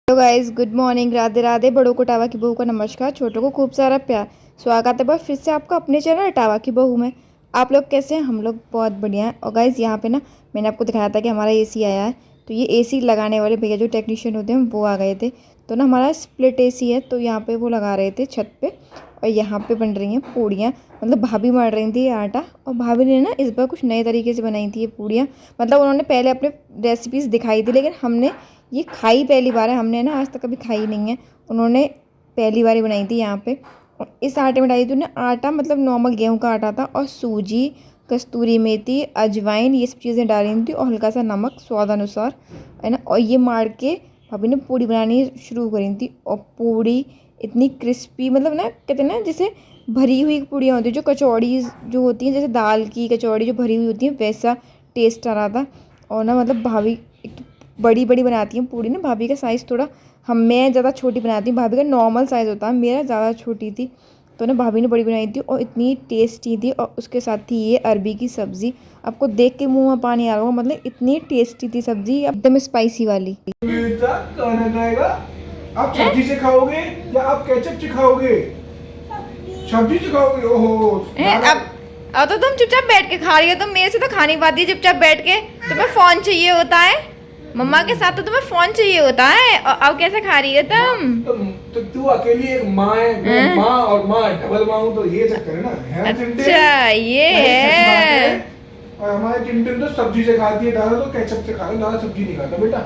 Hello guys, good morning, Radhe Radhe. बड़ों को tower की बहू का नमस्कार, छोटों को खूब सारा प्यार। स्वागत है बस फिर से आपका अपने चैनल टावा की बहू में। आप लोग कैसे हैं? हम लोग बहुत बढ़िया हैं। और गाइस यहाँ पे ना मैंने आपको दिखाया था कि हमारा एसी आया है। तो ये एसी लगाने वाले भैया जो टेक्नीशियन होते हैं वो आ गए थे। तो ना हमारा स्प्लिट एसी है, तो यहाँ पे वो लगा रहे थे छत पे। और यहाँ पे बन रही हैं पूड़ियाँ। मतलब भाभी मर रही थी ये आटा, और भाभी ने ना इस बार कुछ नए तरीके से बनाई थी ये पूड़ियाँ। मतलब उन्होंने पहले अपने रेसिपीज़ दिखाई थी, लेकिन हमने ये खाई पहली बार है। हमने ना आज तक कभी खाई नहीं है। उन्होंने पहली बार ही बनाई थी यहाँ पे। और इस आटे में डाली थी उन्होंने आटा, मतलब नॉर्मल गेहूं का आटा था, और सूजी, कस्तूरी मेथी, अजवाइन, ये सब चीज़ें डाली थी, और हल्का सा नमक स्वाद अनुसार, है ना। और ये मार के भाभी ने पूड़ी बनानी शुरू करी थी। और पूड़ी इतनी क्रिस्पी, मतलब ना कहते हैं ना जैसे भरी हुई पूड़ियाँ होती हैं, जो कचौड़ी जो होती हैं, जैसे दाल की कचौड़ी जो भरी हुई होती हैं, वैसा टेस्ट आ रहा था। और ना मतलब भाभी एक तो बड़ी बड़ी बनाती हैं पूड़ी ना। भाभी का साइज़ थोड़ा मैं ज़्यादा छोटी बनाती हूँ, भाभी का नॉर्मल साइज़ होता है, मेरा ज़्यादा छोटी थी। तो ना भाभी ने बड़ी बनाई थी और इतनी टेस्टी थी। और उसके साथ थी ये अरबी की सब्ज़ी। आपको देख के मुंह में पानी आ रहा होगा, मतलब इतनी टेस्टी थी सब्ज़ी, एकदम स्पाइसी वाली। खाना खाएगा? आप सब्जी से खाओगे या आप केचप से खाओगे? सब्जी से खाओगे? ओहो अब तो तुम चुपचाप बैठ के खा रही हो। तुम मेरे से तो खा नहीं पाती चुपचाप बैठ के। तुम्हें फोन चाहिए होता है, मम्मा के साथ तो तुम्हें फोन चाहिए होता है। और अब कैसे खा रही हो तुम? तो तू अकेली एक माँ है, मैं माँ और माँ डबल माँ हूँ, तो ये चक्कर है ना। है अच्छा ये है। और हमारे टिंटिन तो सब्जी से खाती है, दादा तो केचप से खाता है, दादा सब्जी नहीं खाता बेटा।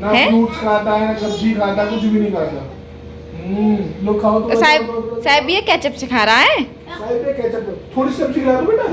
ना फ्रूट्स खाता है, ना सब्जी खाता है, कुछ भी नहीं खाता। लोग खाओ तो साहब ये केचप से खा रहा है। साहब ये केचप थोड़ी सब्जी खिला दो बेटा,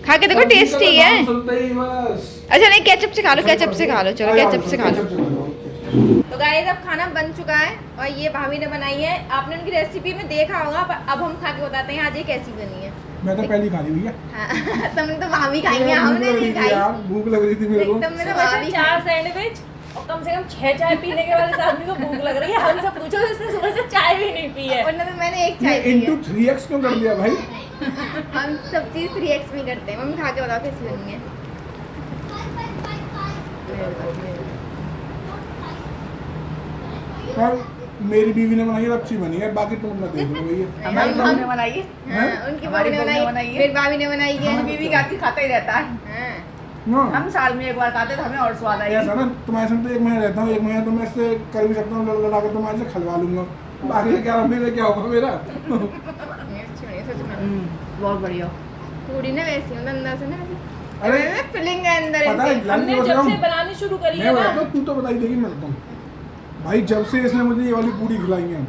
खा के देखो, टेस्टी है। बस। अच्छा नहीं, केचप से खा लो, केचप से खा लो, चलो केचप से खा लो। लो। तो गाइस अब खाना बन चुका है, और ये भाभी ने बनाई है। आपने उनकी रेसिपी में देखा होगा, पर अब हम खा के बताते हैं आज ये कैसी बनी है। मैं तो पहली खा ली भैया। हाँ, तुमने तो भाभी खाई है, हमने नहीं खाई। भूख लग रही थी मेरे को। तुमने तो भाभी 4 सैंडविच और कम से कम 6 चाय पीने के वाले आदमी को भूख लग रही है। हमसे पूछो, इसने सुबह से चाय भी नहीं पी है। वरना तो मैंने एक चाय पी है। इनटू 3x क्यों कर दिया भाई? हम सब चीज 3x में करते हैं। मम्मी खा के बताओ कैसी बनी है। और मेरी बीवी ने बनाई है, अच्छी बनी है, बाकी तुम अपना देख लो भैया। हमारी बहू ने बनाई है। हाँ, उनकी बहू ने बनाई है, फिर भाभी ने बनाई है। हम बीवी खाता ही रहता है। हाँ। हम साल में एक बार खाते तो हमें और स्वाद आएगा। ऐसा ना, तुम्हारे साथ तो 1 महीना रहता हूँ, 1 महीना तो मैं इससे कर भी सकता हूँ, लड़ा के तुम्हारे से खलवा लूंगा। बाकी क्या मेरे क्या होगा मेरा? बहुत बढ़िया पूरी ना वैसी, मतलब अंदर से ना अरे फिलिंग है अंदर। पता है, हमने जब से बनानी शुरू करी है ना, तू तो बताई देगी। मैं बताऊँ भाई, जब से इसने मुझे ये वाली पूड़ी खिलाई है,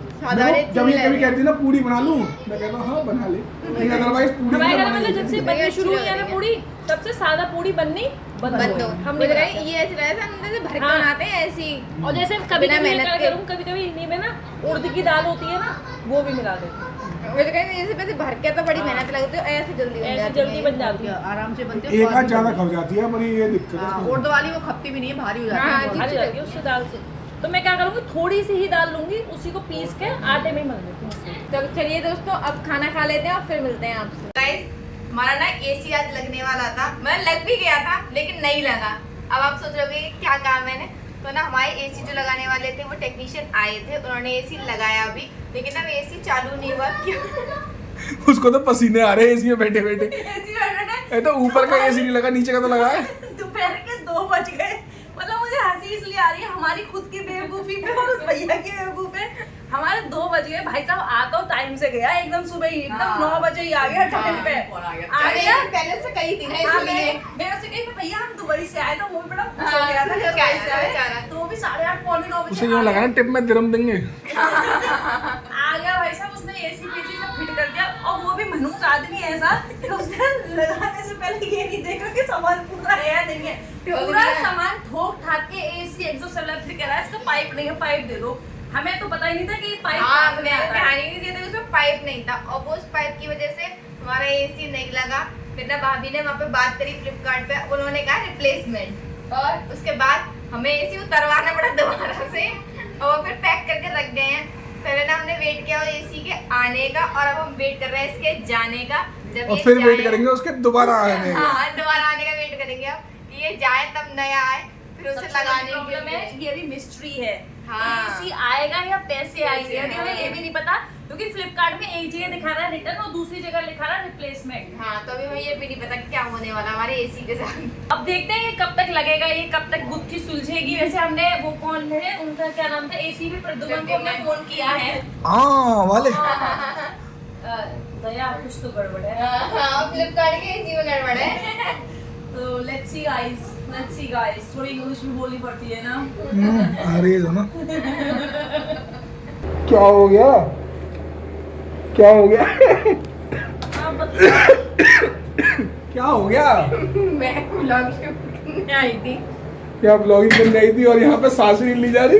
जब ये कभी कहती है ना पूड़ी बना लूं, मैं कहता हूँ हाँ बना ले, लेकिन अदरवाइज पूड़ी हमारे घर में मतलब जब से बननी शुरू हुई है ना पूड़ी, तब से सादा पूड़ी बननी बंद हो। हम ये ऐसे रहता अंदर से भर के बनाते हैं ऐसी। और जैसे कभी कभी इन्हीं में ना उड़द की दाल होती है ना, वो भी मिला देते हैं। मैं तो कहती हूँ जैसे भर के तो बड़ी मेहनत लगती है, ऐसे जल्दी बन जाती है, आराम से बनती है। एक हाथ ज्यादा खप जाती है, पर ये दिक्कत है। उड़द वाली वो खपती भी नहीं है, भारी हो जाती है उससे दाल से। तो मैं क्या करूँगी, थोड़ी सी ही दाल लूंगी, उसी को पीस के आटे में ही मल देती हूँ। तो चलिए दोस्तों, अब खाना खा लेते हैं और फिर मिलते हैं आपसे। गाइस हमारा ना एसी आज लगने वाला था, मतलब लग भी गया था लेकिन नहीं लगा। अब आप सोच रहे होंगे क्या काम है। तो ना हमारे एसी जो लगाने वाले थे वो टेक्नीशियन आए थे, उन्होंने एसी लगाया अभी, लेकिन अब एसी चालू नहीं हुआ। क्यों? उसको तो पसीने आ रहे हैं एसी में बैठे बैठे। एसी बैठा तो ऊपर का एसी नहीं लगा, नीचे का तो लगा है। दोपहर के 2 बज गए। मतलब मुझे हंसी इसलिए आ रही है हमारी खुद की बेवकूफी पे और उस भैया की बेवकूफी पे। हमारे 2 बज गए, भाई साहब आ तो टाइम से गया, एकदम सुबह ही, एकदम 9 बजे ही आ गया टाइम पे। आ गया पहले से कही थी ना, मेरे से कही भैया हम दुबई से आए, तो वो भी बड़ा खुश हो गया था कि दुबई से आए। तो वो भी 8:30 पौने 9 बजे उसे यहाँ लगा ना टिप में दिरम देंगे। आ गया भाई साहब, उसने एसी पीसी सब फिट कर दिया। और वो भी मनूस आदमी ऐसा कि उसने लगाने से पहले ये नहीं देखा कि सामान पूरा है या नहीं है। पूरा सामान ठोक ठाक के एसी एग्जॉस्ट फिट करा है, इसका पाइप नहीं है, पाइप दे दो। हमें तो पता ही नहीं था कि पाइप ध्यान ही नहीं दिया था, उसमें पाइप नहीं था, और वो उस पाइप की वजह से हमारा एसी नहीं लगा। फिर ना भाभी ने वहाँ पे बात करी फ्लिपकार्ट पे, उन्होंने कहा रिप्लेसमेंट, और उसके बाद हमें एसी उतरवाना पड़ा दोबारा से, और फिर पैक करके रख गए हैं। पहले ना हमने वेट किया एसी के आने का, और अब हम वेट कर रहे हैं इसके जाने का। जब और फिर वेट करेंगे उसके दोबारा आने का। हाँ, दोबारा आने का वेट करेंगे अब, ये जाए तब नया आए। फिर उसे सबसे लगाने बड़ी प्रॉब्लम के है, लिए। ये भी मिस्ट्री है। हाँ। एसी आएगा या पैसे आएंगे, अभी हमें ये भी नहीं पता, क्योंकि फ्लिपकार्ट में एक जगह दिखा रहा है रिटर्न और दूसरी जगह लिखा रहा है रिप्लेसमेंट। हाँ, तो अभी हमें ये भी नहीं पता कि क्या होने वाला हमारे एसी के साथ। अब देखते हैं ये कब तक लगेगा, ये कब तक गुत्थी सुलझेगी। वैसे हमने वो कौन है, उनका क्या नाम था, एसी भी प्रद्युमन को हमने फोन किया है। हाँ वाले दया कुछ तो गड़बड़ है। हाँ, फ्लिपकार्ट के एसी में गड़बड़ है। तो लेट्स सी गाइस, थोड़ी इंग्लिश भी बोलनी पड़ती है ना। आ रही है ना। क्या हो गया, क्या हो गया? आप बताओ। क्या हो गया? मैं व्लॉग शूट करने आई थी। क्या ब्लॉगिंग करने आई थी और यहाँ पे सांस नहीं ली जा रही?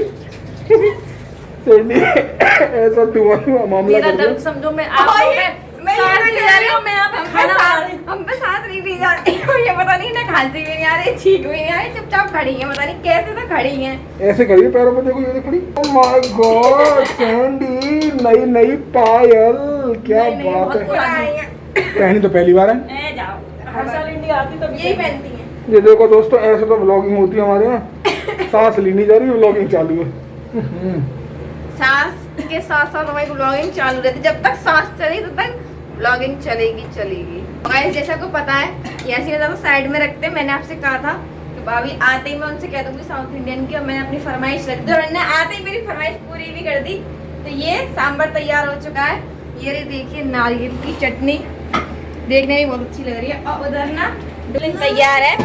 सैंडी ऐसा तुम्हारा मामला मेरा कर दर्द दिया। समझो, मैं आप लोगों पे मैं सांस ये ले जा रही हूँ, मैं यहाँ पे खाना बना रही हूँ। हम पे सांस नहीं ली जा रही है। ये पता नहीं ना खांसी भी नहीं आ रही, छींक भी नहीं आ रही, चुपचाप खड़ी है, पता नहीं कैसे तो खड़ी है। ऐसे खड़ी है, पैरों पे देखो, ये देखो खड़ी। ओह माय गॉड सैंडी, नई नई पायल, क्या नहीं, नहीं, बात बहुत है। पुरानी है। पहनी तो पहली बार है। ए जाओ, हर साल इंडिया आती तब यही पहनती है। ये देखो दोस्तों, ऐसे तो व्लॉगिंग होती है हमारे यहाँ। सांस ली नहीं जा रही, व्लॉगिंग चालू है। सांस के साथ साथ हमारी ब्लॉगिंग चालू रहती, जब तक सांस चलेगी तब तक ब्लॉगिंग चलेगी। गाइस, जैसा को पता है, ऐसी वजह तो साइड में रखते हैं। मैंने आपसे कहा था कि भाभी आते ही मैं उनसे कह दूंगी साउथ इंडियन की, और मैंने अपनी फरमाइश रख दी और उन्होंने आते ही मेरी फरमाइश पूरी भी कर दी। तो ये सांभर तैयार हो चुका है। ये रही देखिए नारियल की चटनी, देखने में बहुत अच्छी लग रही है। और उधर ना बिलिंग तैयार है,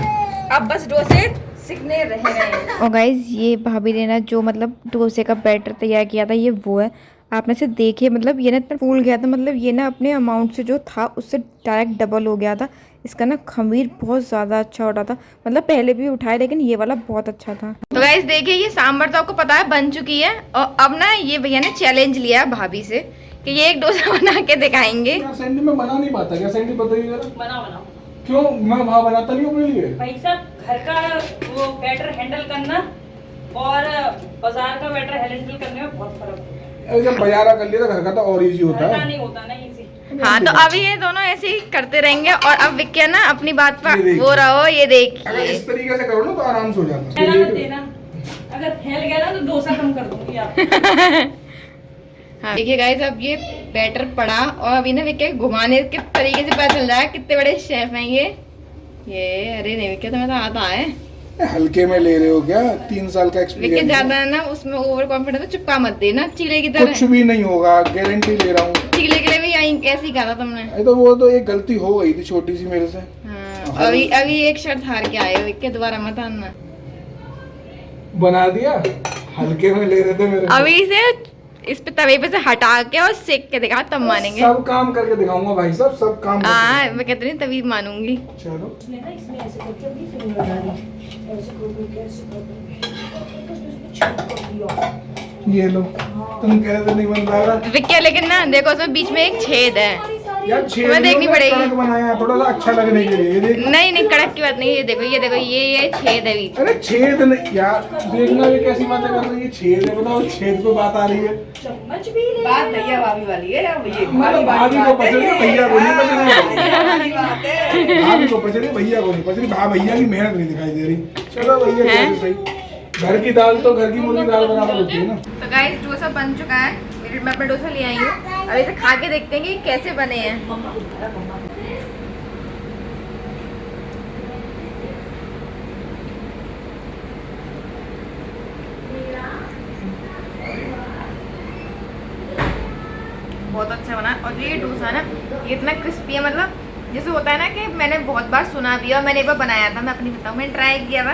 अब बस डोसे सिकने रह गए हैं। और गाइज ये भाभी ने ना जो मतलब डोसे का बैटर तैयार किया था, ये वो है। आपने से देखिए, मतलब ये ना इतना फूल गया था, मतलब ये ना अपने अमाउंट से जो था उससे डायरेक्ट डबल हो गया था। इसका ना खमीर बहुत ज़्यादा अच्छा उठा था, मतलब पहले भी उठाया लेकिन ये वाला बहुत अच्छा था। तो गाइस देखिए, ये सांभर तो आपको पता है बन चुकी है, और अब ना ये भैया ने चैलेंज लिया है भाभी से कि ये एक डोसा बना के दिखाएंगे। क्या सैंडी में बना नहीं पाता क्या? सैंडी बताइए जरा। बनाओ। क्यों? मैं वहाँ बनाता नहीं हूँ अपने लिए। भाई साहब, घर का वो बैटर हैंडल करना और बाजार का बैटर हैंडल करने में बहुत फर्क है। अरे जब बाजारा कर लिया तो घर का तो और इजी होता घर का है। नहीं होता ना इजी। हाँ, तो अभी ये दोनों ऐसे ही करते रहेंगे, और अब विक्या ना अपनी बात ये पर देखिए। वो रहो, ये अगर देखिए। इस तरीके से करो ना तो आराम से हो जाता फैला है। मत देना, अगर फैल गया ना तो डोसा कम कर दूंगी आप। हाँ, देखिए गाइस, अब ये बैटर पड़ा और अभी ना विक्या घुमाने के तरीके से पता चल रहा है कितने बड़े शेफ हैं ये। अरे नहीं विक्या, तुम्हें तो आता है। हल्के में ले रहे हो क्या? 3 साल का विक्या एक्सपीरियंस। ज्यादा है ना उसमें ओवर कॉन्फिडेंस, तो चिपका मत देना चीले की तरह। कुछ भी नहीं होगा, गारंटी ले रहा हूँ। चीले के लिए भी ऐसे ही कहा था तुमने। अरे तो वो तो एक गलती हो गई थी छोटी सी मेरे से। हाँ, अभी एक शर्त हार के आए हो विक्या, दोबारा मत आना। बना दिया, हल्के में ले रहे थे मेरे से। अभी इसे इस पे तवे पे से हटा के और सेक के दिखा, तब मानेंगे। सब काम करके दिखाऊंगा भाई साहब, सब काम हाँ, करके। मैं कहती नहीं तभी मानूंगी। चलो इसमें ऐसे करके अभी फिर लगा दी, ऐसे करके ऐसे करके ये लो, तुम कह रहे थे नहीं बन रहा। विक्या लेकिन ना देखो, उसमें बीच में एक छेद है। यार छेद तुम्हें देखनी नहीं, पड़ेगी। कड़क बनाया है थोड़ा सा अच्छा लगने के लिए। ये देख। नहीं कड़क की बात नहीं, ये देखो ये छेद है बीच। अरे छेद नहीं यार, देखना ये कैसी बातें कर रही है। छेद है, बताओ छेद पे बात आ रही है। चम्मच भी ले बात भैया भाभी वाली है, मतलब भाभी को पसंद है, भैया को नहीं पसंद है। भाभी को पसंद है, भैया को नहीं पसंद। भैया की मेहनत नहीं दिखाई दे रही। चलो भैया कैसे सही, घर की दाल तो घर की मुर्गी दाल बराबर होती है ना। तो गाइस, डोसा बन चुका है। मैं अपना डोसा ले आई हूँ, अब इसे खा के देखते हैं कि कैसे बने हैं। बहुत अच्छा बना। और ये डोसा ना, ये इतना क्रिस्पी है, मतलब जैसे होता है ना कि मैंने बहुत बार सुना भी और मैंने एक बार बनाया था, मैं अपनी बताऊँ, मैंने ट्राई किया था।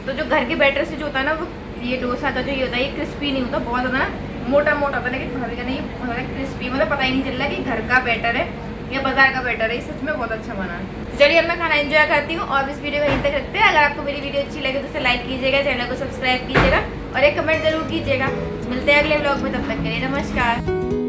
तो जो घर के बैटर से जो होता है ना, वो ये डोसा का जो ये होता है, ये क्रिस्पी नहीं होता, बहुत ज़्यादा ना मोटा होता है, लेकिन भाभी का नहीं, बहुत ज़्यादा क्रिस्पी, मतलब पता ही नहीं चल रहा कि घर का बैटर है या बाजार का बैटर है। ये सच में बहुत अच्छा बना है। चलिए, अब मैं खाना एंजॉय करती हूँ और इस वीडियो को यहीं तक रखते हैं। अगर आपको मेरी वीडियो अच्छी लगे तो उसे लाइक कीजिएगा, चैनल को सब्सक्राइब कीजिएगा और एक कमेंट जरूर कीजिएगा। मिलते हैं अगले व्लॉग में, तब तक के लिए नमस्कार।